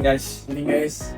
guys. Morning guys.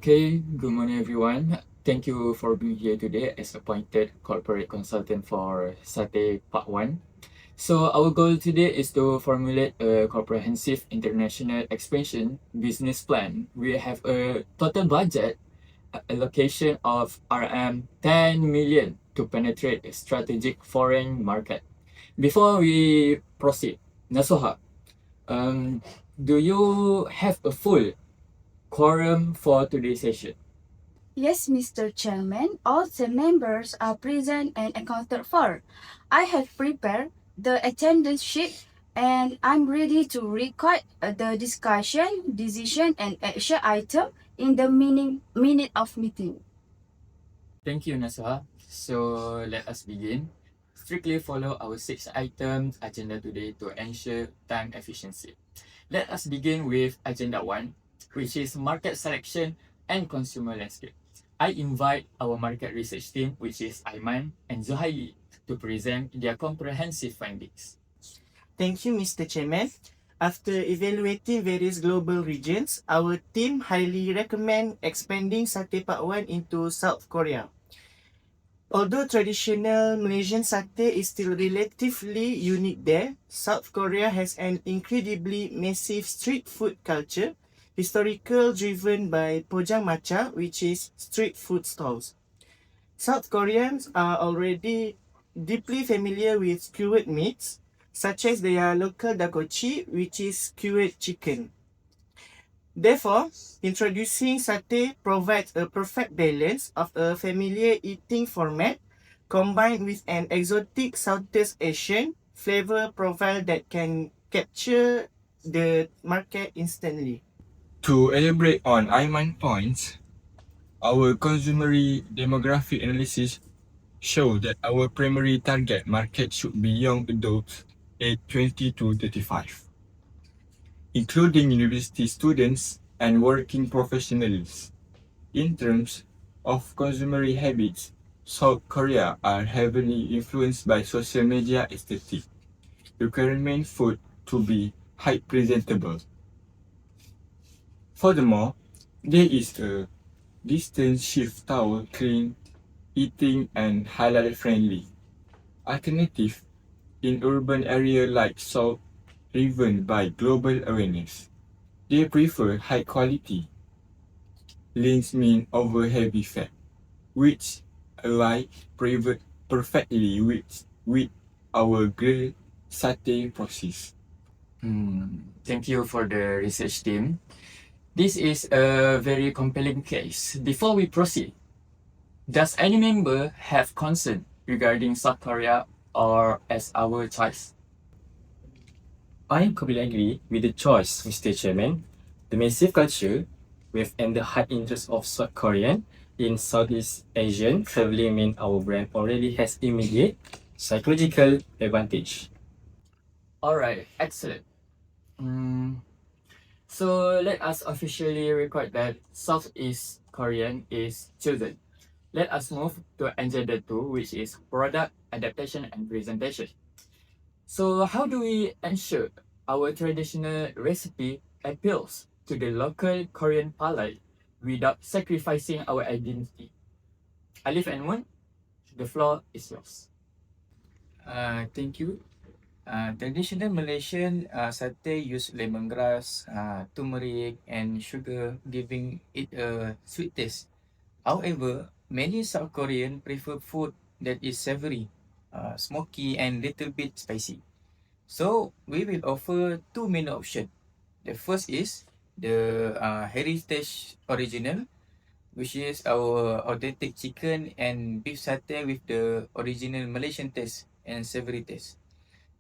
Okay, good morning everyone. Thank you for being here today as appointed corporate consultant for Satay Part 1. So our goal today is to formulate a comprehensive international expansion business plan. We have a total budget allocation of RM 10 million to penetrate a strategic foreign market. Before we proceed, Nasuha, do you have a full quorum for today's session? Yes, Mr. Chairman, all the members are present and accounted for. I have prepared the attendance sheet and I'm ready to record the discussion, decision, and action item in the minute of meeting. Thank you, Nasuha. So let us begin. Strictly follow our 6 items agenda today to ensure time efficiency. Let us begin with agenda 1, which is market selection and consumer landscape. I invite our market research team, which is Aiman and Zuhaili, to present their comprehensive findings. Thank you, Mr. Chairman. After evaluating various global regions, our team highly recommend expanding Satay Part 1 into South Korea. Although traditional Malaysian satay is still relatively unique there, South Korea has an incredibly massive street food culture, historical driven by pojang macha, which is street food stalls. South Koreans are already deeply familiar with skewered meats, such as their local dagochi, which is skewered chicken. Therefore, introducing satay provides a perfect balance of a familiar eating format combined with an exotic Southeast Asian flavor profile that can capture the market instantly. To elaborate on Aiman points, our consumer demographic analysis show that our primary target market should be young adults aged 20 to 35, including university students and working professionals. In terms of consumer habits, South Korea are heavily influenced by social media aesthetic, requiring food to be high presentable. Furthermore, there is a distinct shift toward clean eating and halal-friendly alternative in urban areas like South, driven by global awareness. They prefer high-quality lean meat over heavy fat, which align perfectly with our grilled satay process. Thank you for the research team. This is a very compelling case. Before we proceed, does any member have concern regarding South Korea or as our choice? I completely agree with the choice, Mr. Chairman. The massive culture with and the high interest of South Korean in Southeast Asian traveling mean our brand already has immediate psychological advantage. Alright, excellent. So let us officially record that Southeast Korean is chosen. Let us move to agenda 2, which is product adaptation and presentation. So how do we ensure our traditional recipe appeals to the local Korean palate without sacrificing our identity? Alif and Moon, the floor is yours. Thank you. Traditional Malaysian satay use lemongrass, turmeric, and sugar, giving it a sweet taste. However, many South Korean prefer food that is savory, smoky, and little bit spicy. So we will offer two main options. The first is the heritage original, which is our authentic chicken and beef satay with the original Malaysian taste and savory taste.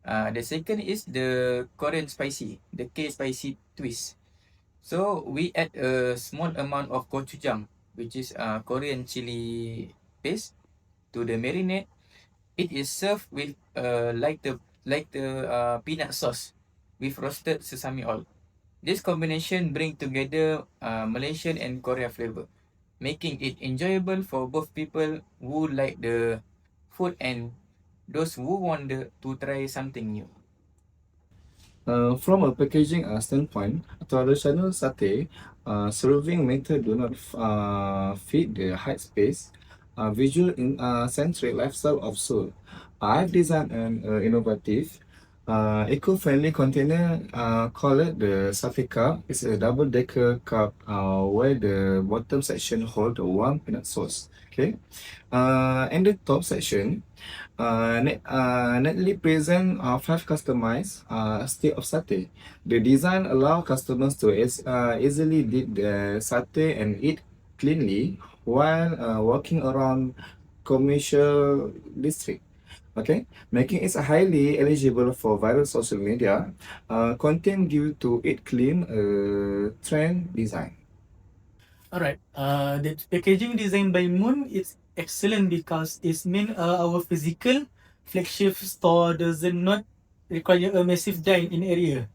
The second is the Korean spicy, the K spicy twist. So we add a small amount of gochujang, which is Korean chili paste, to the marinade. It is served with like the peanut sauce with roasted sesame oil. This combination bring together Malaysian and Korean flavor, making it enjoyable for both people who like the food and those who want to try something new. From a packaging standpoint, traditional satay serving method do not fit the height space, visual centric lifestyle of Seoul. I've designed an innovative, eco-friendly container called the satay cup. It's a double-decker cup where the bottom section hold a warm peanut sauce. Okay, and the top section neatly present five customized state of satay. The design allow customers to easily dip the satay and eat cleanly while walking around commercial district. Okay, making it highly eligible for viral social media content due to it clean trend design. Alright, the packaging design by Moon is excellent because it's mean our physical flagship store does not require a massive dine-in area,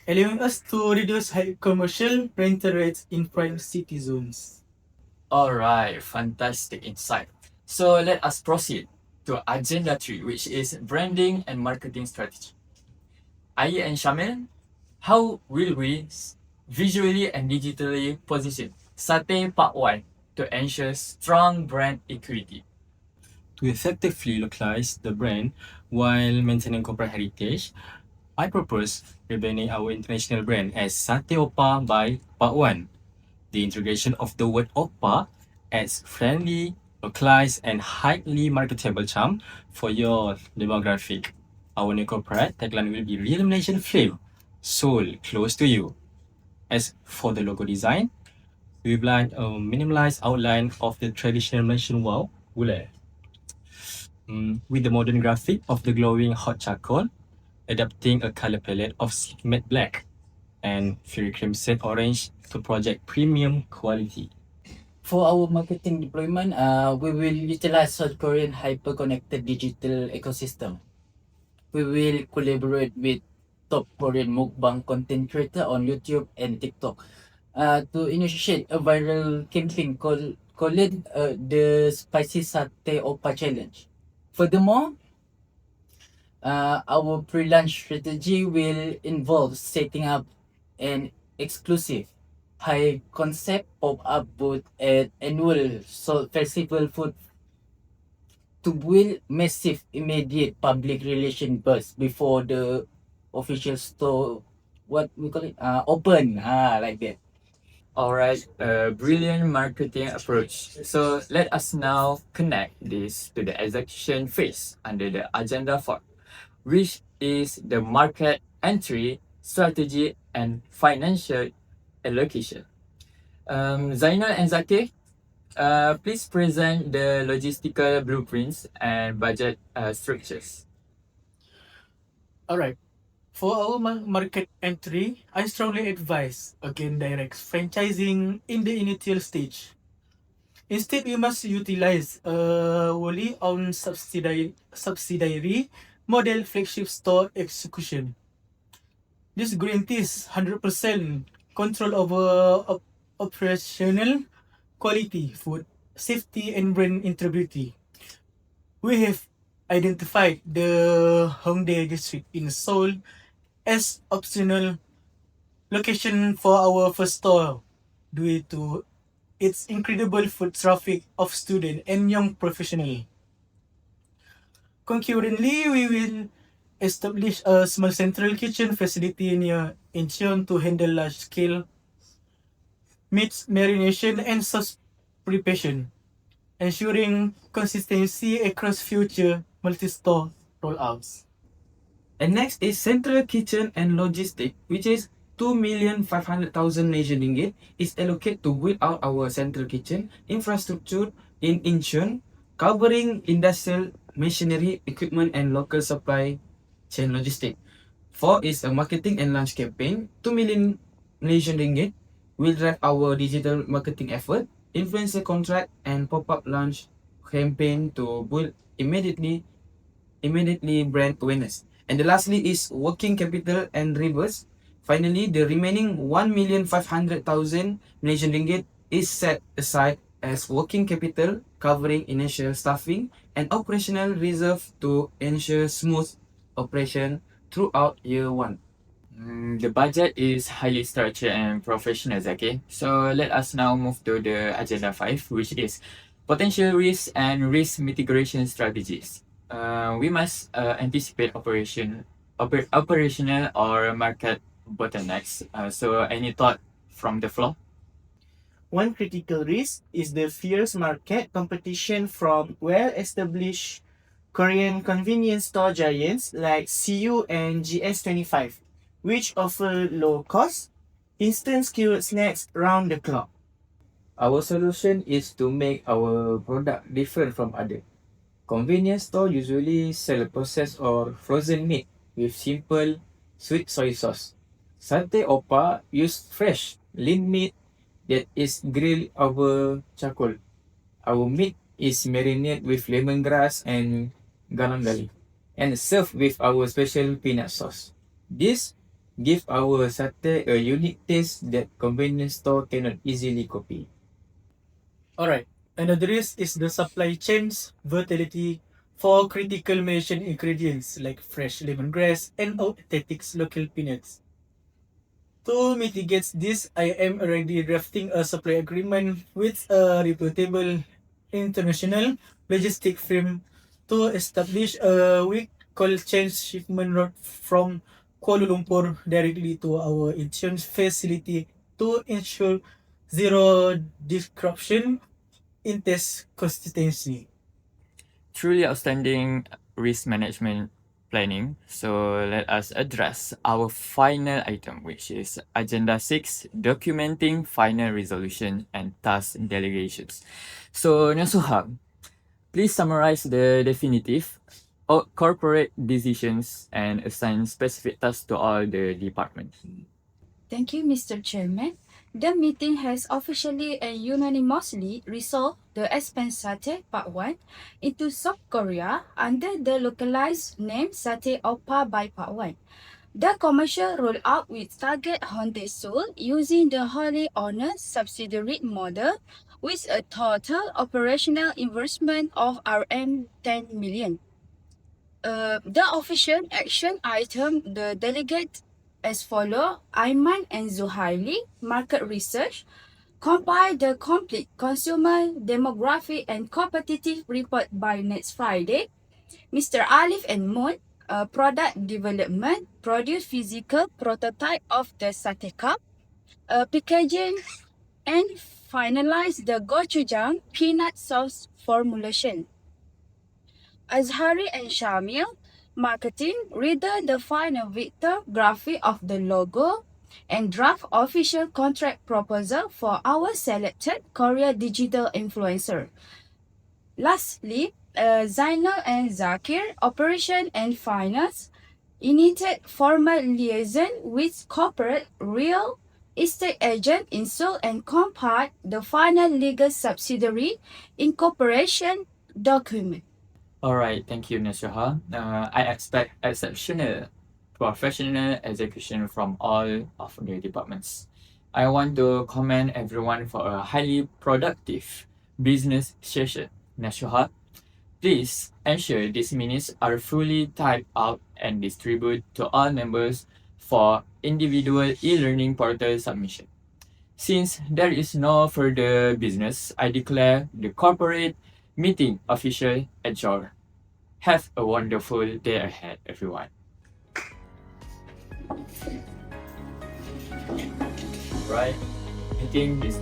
allowing us to reduce high commercial rental rates in prime city zones. Alright, fantastic insight. So let us proceed to agenda 3, which is branding and marketing strategy. Aya and Shamil, how will we visually and digitally position Satay Part 1 to ensure strong brand equity? To effectively localize the brand while maintaining corporate heritage, I propose rebranding our international brand as Satay Opa by Part 1. The integration of the word Opa adds friendly, localized, and highly marketable charm for your demographic. Our new corporate tagline will be Real Malaysian Flavor, Soul Close to You. As for the logo design, we plan a minimalized outline of the traditional Malaysian wow gulai. With the modern graphic of the glowing hot charcoal, adapting a color palette of matte black and fury crimson orange to project premium quality. For our marketing deployment, we will utilize South Korean hyper-connected digital ecosystem. We will collaborate with top Korean mukbang content creator on YouTube and TikTok to initiate a viral campaign called the Spicy Satay Opa Challenge. Furthermore, our pre-launch strategy will involve setting up an exclusive high concept pop-up booth at annual Seoul Festival Food to build massive immediate public relation buzz before the official store, what we call it, open, like that. Alright, a brilliant marketing approach. So let us now connect this to the execution phase under the agenda 4, which is the market entry, strategy, and financial allocation. Zainal and Zakir, please present the logistical blueprints and budget structures. Alright, for our market entry, I strongly advise again direct franchising in the initial stage. Instead, we must utilize a wholly owned subsidiary model flagship store execution. This guarantees 100% control over operational quality, food safety, and brand integrity. We have identified the Hongdae district in Seoul as optional location for our first store due to its incredible foot traffic of student and young professional. Concurrently, we will establish a small central kitchen facility near Incheon to handle large-scale meats marination and sauce preparation, ensuring consistency across future multi-store rollouts. And next is Central Kitchen and Logistic, which is 2,500,000 Malaysian ringgit is allocated to build out our central kitchen infrastructure in Incheon, covering industrial machinery, equipment, and local supply chain logistic. 4 is a marketing and launch campaign, 2 million Malaysian ringgit will drive our digital marketing effort, influencer contract, and pop-up launch campaign to build immediately brand awareness. And the lastly is working capital and reverse. Finally, the remaining 1,500,000 Malaysian ringgit is set aside as working capital covering initial staffing and operational reserve to ensure smooth operation throughout year 1. The budget is highly structured and professional, Zaki. So let us now move to the agenda 5, which is potential risks and risk mitigation strategies. We must anticipate operational or market bottlenecks. So any thought from the floor? One critical risk is the fierce market competition from well-established Korean convenience store giants like CU and ZES1243, which offer low cost, instant skewered snacks round the clock. Our solution is to make our product different from other. Convenience store usually sell processed or frozen meat with simple sweet soy sauce. Satay Opa use fresh, lean meat that is grilled over charcoal. Our meat is marinated with lemongrass and galang gali and served with our special peanut sauce. This gives our satay a unique taste that convenience store cannot easily copy. Alright, another risk is the supply chain's volatility for critical Malaysian ingredients like fresh lemongrass and authentic local peanuts. To mitigate this, I am already drafting a supply agreement with a reputable international logistic firm to establish a week cold chain shipment route from Kuala Lumpur directly to our Incheon facility to ensure zero disruption in test consistency. Truly outstanding risk management planning. So let us address our final item, which is Agenda 6, documenting final resolution and task delegations. So Nasuha, please summarize the definitive corporate decisions and assign specific tasks to all the departments. Thank you, Mr. Chairman. The meeting has officially and unanimously resolved the expand Satay Part 1 into South Korea under the localized name Satay Opa by Part 1. The commercial rollout will target Hyundai Seoul using the wholly owned subsidiary model with a total operational investment of RM 10 million. The official action item, the delegate as follow: Aiman and Zuhaili, market research, compile the complete consumer demographic and competitive report by next Friday. Mr. Alif and Moon, product development, produce physical prototype of the Satay Cup, packaging, and finalize the gochujang peanut sauce formulation. Azhari and Shamil, marketing, reader the final vector graphic of the logo, and draft official contract proposal for our selected Korea digital influencer. Lastly, Zainal and Zakir, operation and finance, initiate formal liaison with corporate real estate agent in Seoul and compile the final legal subsidiary incorporation document. Alright, thank you, Nasuha. I expect exceptional professional execution from all of the departments. I want to commend everyone for a highly productive business session. Nasuha, please ensure these minutes are fully typed out and distributed to all members for individual e-learning portal submission. Since there is no further business, I declare the corporate meeting official adjourned. Have a wonderful day ahead, everyone. Right? I think this